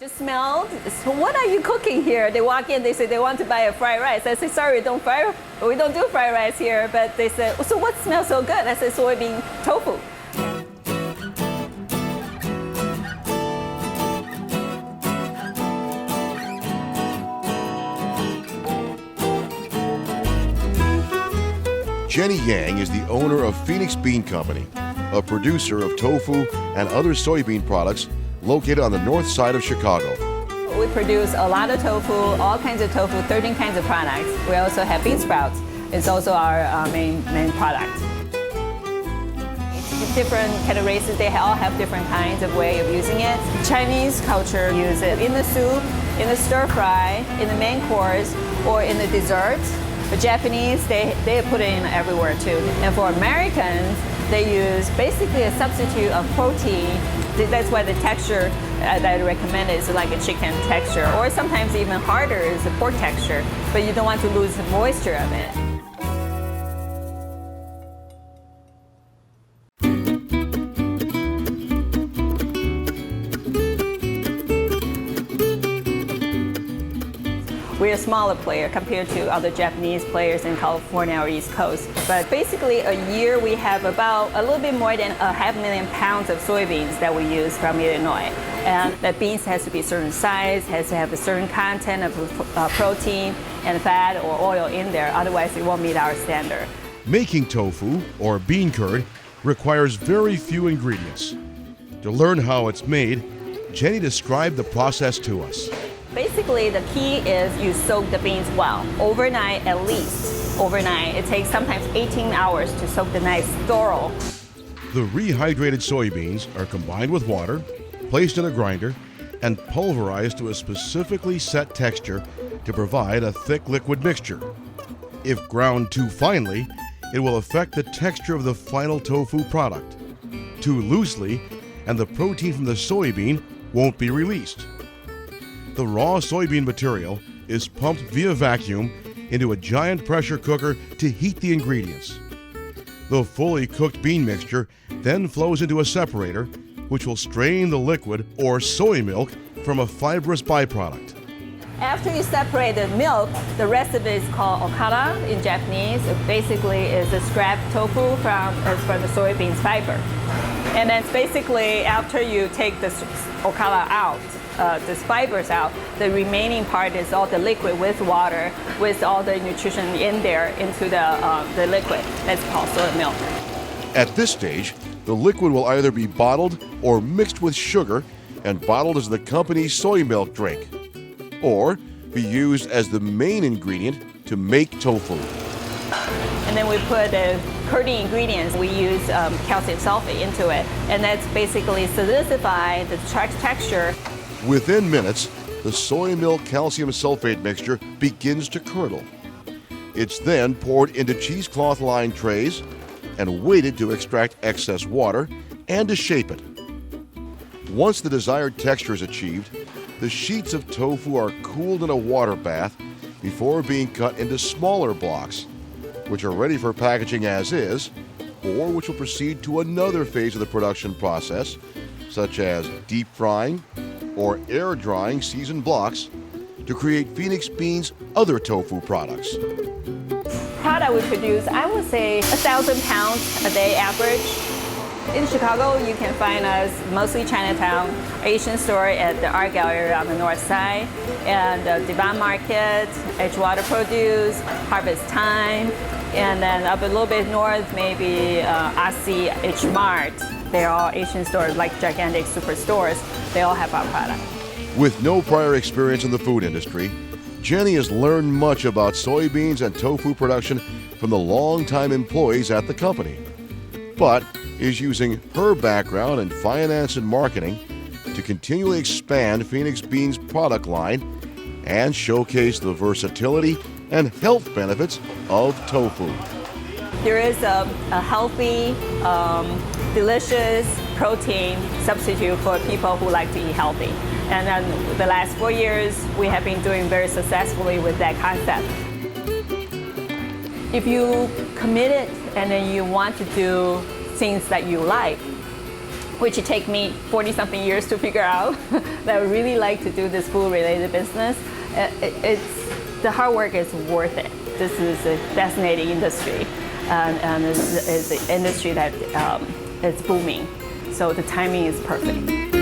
Just smelled. So what are you cooking here? They walk in, they say they want to buy a fried rice. I say, sorry, we don't do fried rice here. But they said, so what smells so good? I said, soybean tofu. Jenny Yang is the owner of Phoenix Bean Company, a producer of tofu and other soybean products located on the north side of Chicago. We produce a lot of tofu, all kinds of tofu, 13 kinds of products. We also have bean sprouts. It's also our main product. Different kind of races, they all have different kinds of way of using it. Chinese culture use it in the soup, in the stir fry, in the main course, or in the dessert. The Japanese, they put it in everywhere too. And for Americans, they use basically a substitute of protein. That's why the texture that I recommend is like a chicken texture, or sometimes even harder is the pork texture, but you don't want to lose the moisture of it. We're a smaller player compared to other Japanese players in California or East Coast. But basically a year we have about a little bit more than 500,000 pounds of soybeans that we use from Illinois. And the beans has to be a certain size, has to have a certain content of protein and fat or oil in there, otherwise it won't meet our standard. Making tofu, or bean curd, requires very few ingredients. To learn how it's made, Jenny described the process to us. Basically, the key is you soak the beans well, overnight at least. Overnight. It takes sometimes 18 hours to soak the nice thorough. The rehydrated soybeans are combined with water, placed in a grinder, and pulverized to a specifically set texture to provide a thick liquid mixture. If ground too finely, it will affect the texture of the final tofu product. Too loosely, and the protein from the soybean won't be released. The raw soybean material is pumped via vacuum into a giant pressure cooker to heat the ingredients. The fully cooked bean mixture then flows into a separator, which will strain the liquid or soy milk from a fibrous byproduct. After you separate the milk, the rest of it is called okara in Japanese. It basically is a scrap tofu from the soybeans fiber. And then basically after you take the okara out, the fibers out, the remaining part is all the liquid with water, with all the nutrition in there into the liquid. That's called soy milk. At this stage, the liquid will either be bottled or mixed with sugar and bottled as the company's soy milk drink, or be used as the main ingredient to make tofu. And then we put the curdy ingredients. We use calcium sulfate into it, and that's basically solidify the texture. Within minutes, the soy milk calcium sulfate mixture begins to curdle. It's then poured into cheesecloth-lined trays and weighted to extract excess water and to shape it. Once the desired texture is achieved, the sheets of tofu are cooled in a water bath before being cut into smaller blocks, which are ready for packaging as is, or which will proceed to another phase of the production process, such as deep frying or air drying seasoned blocks to create Phoenix Bean's other tofu products. Product we produce, I would say 1,000 pounds a day average. In Chicago, you can find us mostly Chinatown, Asian store at the Art Gallery on the north side, and the Devon Market, Edgewater Produce, Harvest Time, and then up a little bit north, maybe Asi H Mart. They're all Asian stores, like gigantic superstores. They all have our product. With no prior experience in the food industry, Jenny has learned much about soybeans and tofu production from the longtime employees at the company, but is using her background in finance and marketing to continually expand Phoenix Bean's product line and showcase the versatility and health benefits of tofu. There is a healthy, delicious protein substitute for people who like to eat healthy. And then the last 4 years, we have been doing very successfully with that concept. If you commit it and then you want to do things that you like, which it take me 40-something years to figure out that I really like to do this food-related business. The hard work is worth it. This is a fascinating industry, and it's an industry that is booming. So the timing is perfect.